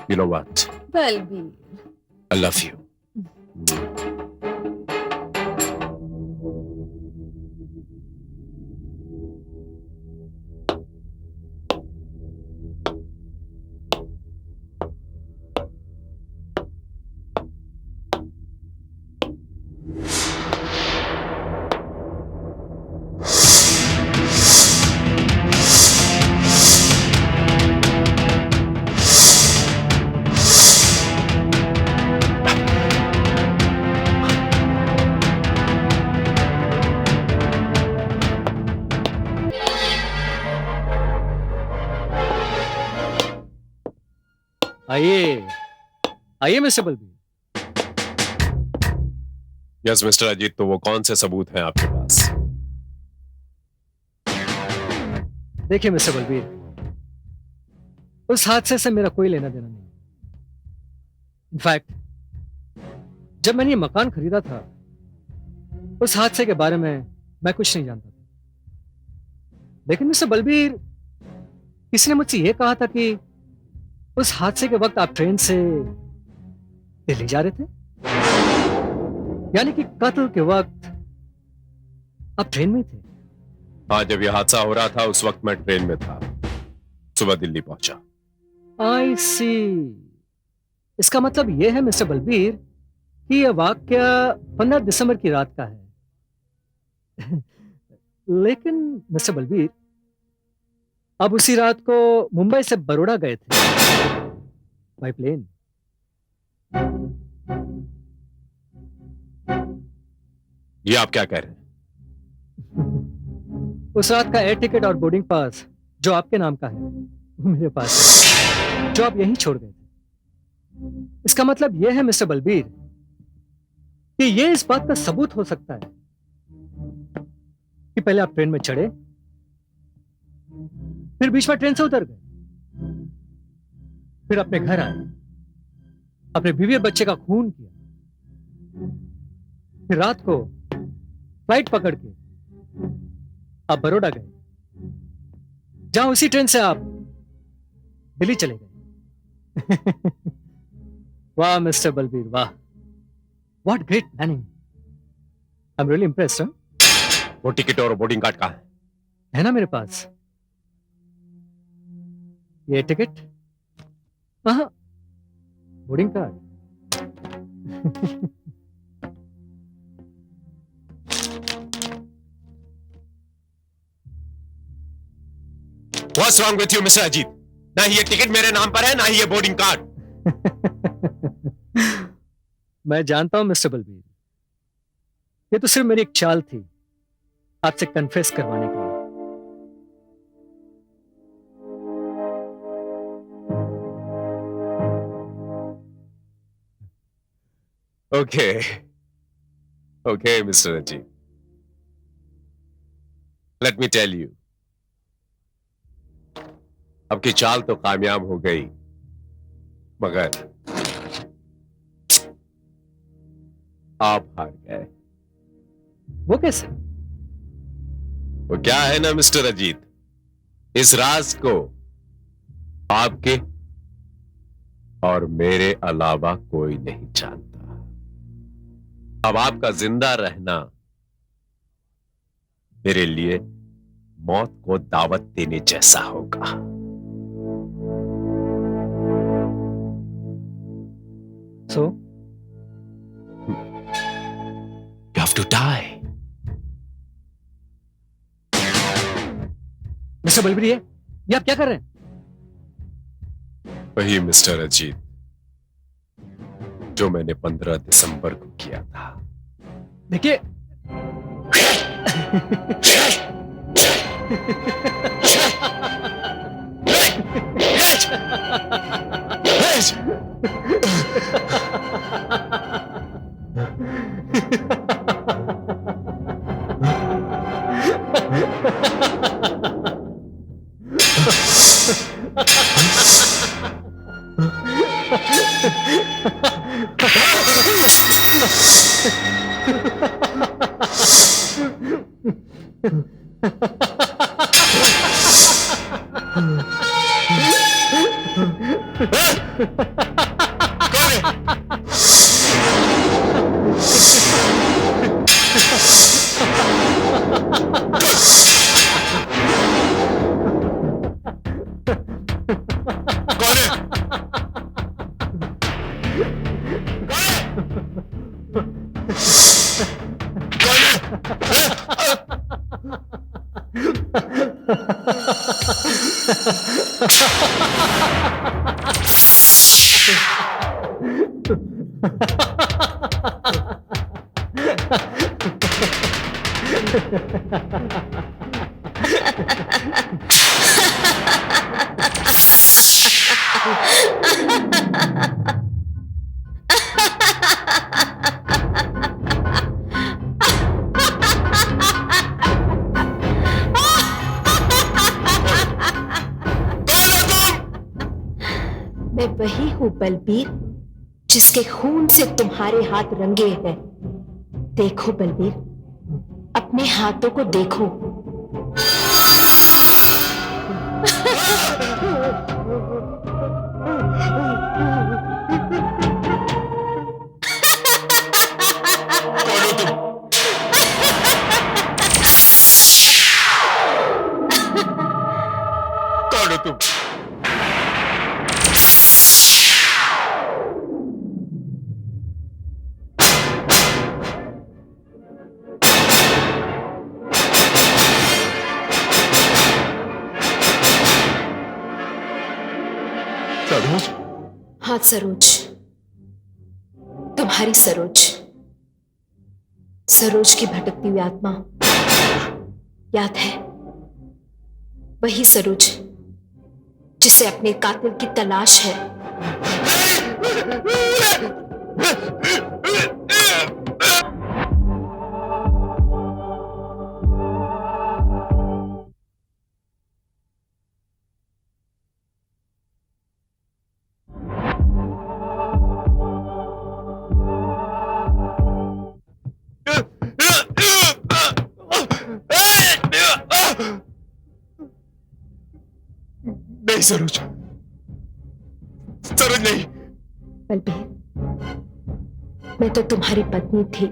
You know what? Balbir, I love you. आइए आइए mister Balbir. Yes mister Ajit, तो वो कौन से सबूत हैं आपके पास? देखिए मिस्टर बलबीर, उस हादसे से मेरा कोई लेना देना नहीं। इनफैक्ट जब मैंने ये मकान खरीदा था, उस हादसे के बारे में मैं कुछ नहीं जानता था। लेकिन मिस्टर बलबीर, किसी ने मुझसे यह कहा था कि उस हादसे के वक्त आप ट्रेन से दिल्ली जा रहे थे, यानी कि कत्ल के वक्त आप ट्रेन में थे। हाँ, जब यह हादसा हो रहा था उस वक्त मैं ट्रेन में था। सुबह दिल्ली पहुंचा। आई सी। इसका मतलब यह है मिस्टर बलबीर कि यह वाकया 15 दिसंबर की रात का है। लेकिन मिस्टर बलबीर, अब उसी रात को मुंबई से बड़ौदा गए थे बाय प्लेन। ये आप क्या कह रहे हैं? उस रात का एयर टिकट और बोर्डिंग पास जो आपके नाम का है वो मेरे पास है, जो आप यहीं छोड़ गए थे। इसका मतलब यह है मिस्टर बलबीर कि यह इस बात का सबूत हो सकता है कि पहले आप ट्रेन में चढ़े, फिर बीच में ट्रेन से उतर गए, फिर अपने घर आए, अपने बीवी और बच्चे का खून किया, फिर रात को फ्लाइट पकड़ के आप बड़ौदा गए, जहां उसी ट्रेन से आप दिल्ली चले गए। वाह मिस्टर बलबीर, वाह, what great planning. I am really impressed. वो टिकट और बोर्डिंग कार्ड कहाँ है ना मेरे पास ये टिकट, हाँ, boarding card. What's wrong with you, Mr. Ajit? ना ही ये टिकट मेरे नाम पर है, ना ही ये बोर्डिंग कार्ड। मैं जानता हूं मिस्टर बलबीर, ये तो सिर्फ मेरी एक चाल थी आपसे कन्फेस करवाने के लिए। Okay, Mr. Ajit. Let me tell you. आपकी चाल तो कामयाब हो गई, मगर आप हार गए। वो कैसे? वो क्या है ना मिस्टर अजीत, इस राज को आपके और मेरे अलावा कोई नहीं जानता। अब आपका जिंदा रहना मेरे लिए मौत को दावत देने जैसा होगा। So? You have to die. Mister Balbir, ये आप क्या कर रहे हैं? वही मिस्टर अजीत जो मैंने 15 दिसंबर को किया था। देखिए, मैं वही हूं बलबीर जिसके खून से तुम्हारे हाथ रंगे हैं। देखो बलबीर, अपने हाथों को देखो। कौन हो तुम? सरोज? हाँ सरोज, तुम्हारी सरोज। सरोज की भटकती हुई आत्मा याद है? वही सरोज जिसे अपने कातिल की तलाश है। नहीं सरोज, सरोज नहीं। बलबीर, मैं तो तुम्हारी पत्नी थी।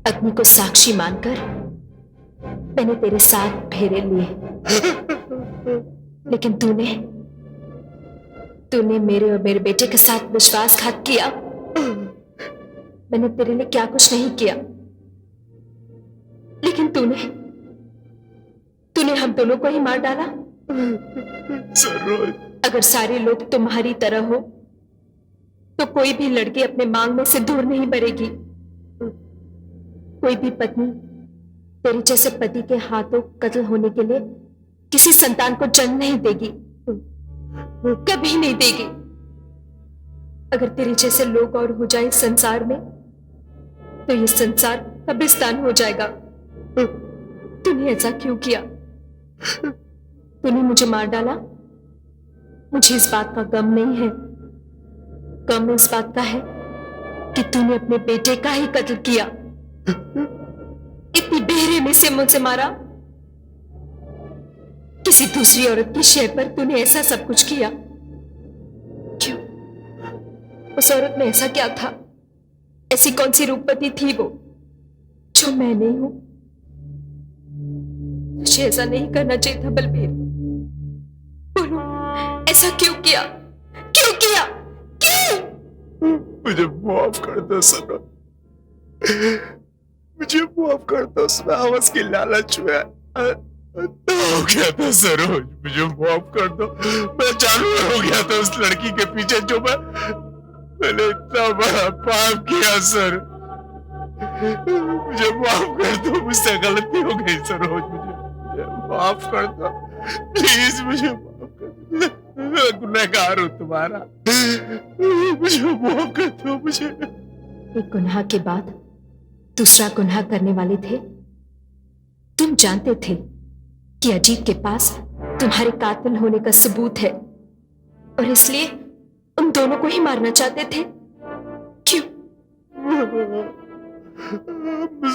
अग्नि को साक्षी मानकर मैंने तेरे साथ फेरे लिए, लेकिन तूने मेरे और मेरे बेटे के साथ विश्वासघात किया। मैंने तेरे लिए क्या कुछ नहीं किया, लेकिन तूने हम दोनों को ही मार डाला। सरोज, अगर सारे लोग तुम्हारी तरह हो तो कोई भी लड़की अपने मांग में से दूर नहीं बढ़ेगी। कोई भी पत्नी तेरे जैसे पति के हाथों कत्ल होने के लिए किसी संतान को जन्म नहीं देगी, कभी नहीं देगी। अगर तेरे जैसे लोग और हो जाए संसार में तो ये संसार कब्रिस्तान हो जाएगा। तूने ऐसा क्यों किया? तूने मुझे मार डाला। मुझे इस बात का गम नहीं है, गम इस बात का है कि तूने अपने बेटे का ही कत्ल किया। इतनी बेरहमी से मुझसे मारा। किसी दूसरी औरत की शय पर तूने ऐसा सब कुछ किया। क्यों? उस औरत में ऐसा क्या था? ऐसी कौन सी रूपवती थी वो जो मैं नहीं हूं? मुझे ऐसा नहीं करना चाहिए था बलबीर। बोलो, ऐसा क्यों किया? क्यों किया? क्यों? मुझे माफ कर दो सरोज, मुझे माफ कर दो। उसमें हवस की लालच में हो गया था सरोज, मुझे माफ कर दो। मैं जानवर हो गया था उस लड़की के पीछे, जो मैंने इतना बड़ा पाप किया सर। मुझे माफ कर दो, मुझसे गलती हो गई सरोज, मुझे माफ कर दो प्लीज, मुझे माफ कर दो। मैं गुनहगार हूं तुम्हारा, मुझे माफ कर दो। मुझे एक गुनाह के बाद दूसरा गुनाह करने वाले थे। तुम जानते थे कि अजीत के पास तुम्हारे कातिल होने का सबूत है और इसलिए उन दोनों को ही मारना चाहते थे। क्यों?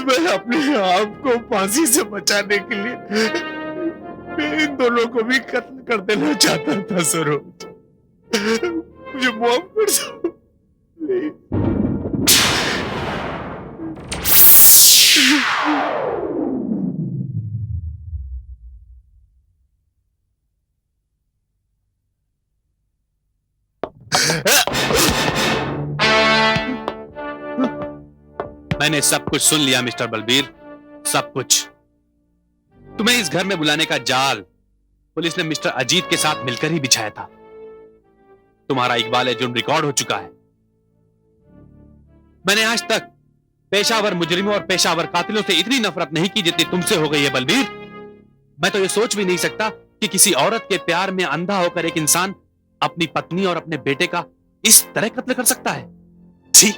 मैं अपने आप को फांसी से बचाने के लिए मैं इन दोनों को भी कत्ल कर देना चाहता था सरोज। मुझे माफ कर दो प्लीज। मैंने सब कुछ सुन लिया मिस्टर बलबीर, सब कुछ। तुम्हें इस घर में बुलाने का जाल पुलिस ने मिस्टर अजीत के साथ मिलकर ही बिछाया था। तुम्हारा इकबाल जुर्म रिकॉर्ड हो चुका है। मैंने आज तक पेशावर मुजरिमों और पेशावर कातिलों से इतनी नफरत नहीं की जितनी तुमसे हो गई है बलबीर। मैं तो यह सोच भी नहीं सकता कि किसी औरत के प्यार में अंधा होकर एक इंसान अपनी पत्नी और अपने बेटे का इस तरह कत्ल कर सकता है। छी,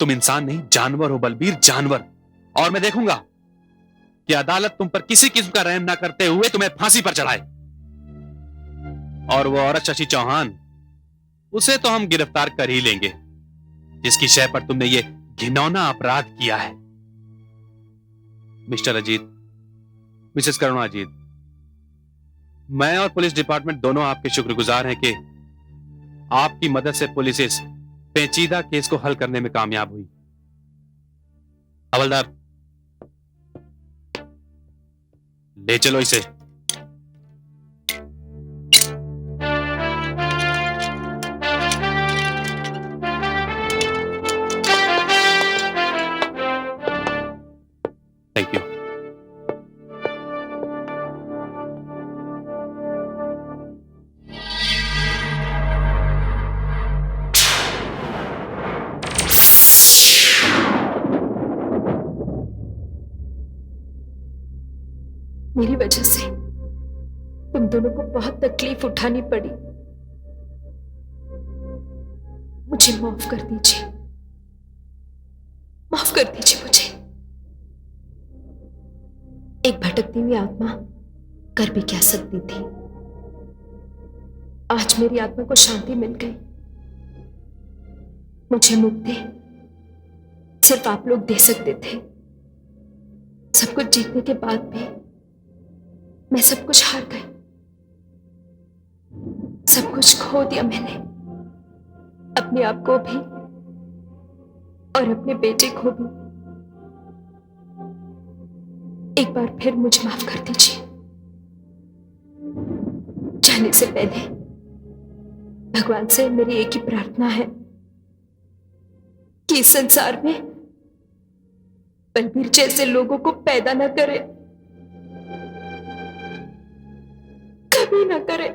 तुम इंसान नहीं जानवर हो बलबीर, जानवर। और मैं देखूंगा कि अदालत तुम पर किसी किस्म का रहम ना करते हुए तुम्हें फांसी पर चढ़ाए। और वो औरत शशि चौहान, उसे तो हम गिरफ्तार कर ही लेंगे, जिसकी शय पर तुमने ये घिनौना अपराध किया है। मिस्टर अजीत, मिसेस करुणा अजीत, मैं और पुलिस डिपार्टमेंट दोनों आपके शुक्रगुजार हैं कि आपकी मदद से पुलिस इस पेचीदा केस को हल करने में कामयाब हुई। हवलदार, ले चलो इसे। Thank you. मेरी वजह से तुम दोनों को बहुत तकलीफ उठानी पड़ी। मुझे माफ कर दीजिए, माफ कर दीजिए मुझे। एक भटकती हुई आत्मा कर भी क्या सकती थी। आज मेरी आत्मा को शांति मिल गई। मुझे मुक्ति सिर्फ आप लोग दे सकते थे। सब कुछ जीतने के बाद भी मैं सब कुछ हार गई, सब कुछ खो दिया मैंने, अपने आप को भी और अपने बेटे को भी। एक बार फिर मुझे माफ कर दीजिए। जाने से पहले भगवान से मेरी एक ही प्रार्थना है कि इस संसार में बलबीर जैसे लोगों को पैदा न करे, कभी ना करे।